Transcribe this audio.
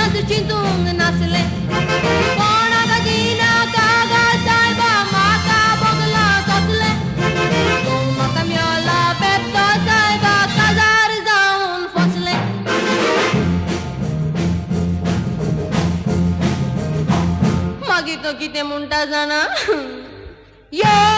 नाच चिंतून नाचले कोणा गजीना कागा साहेबा माका बगला कसले तो माका मिळाला पेपतो साहेबा काजार जाऊन फसले मागी तो किती म्हणता जाणा यो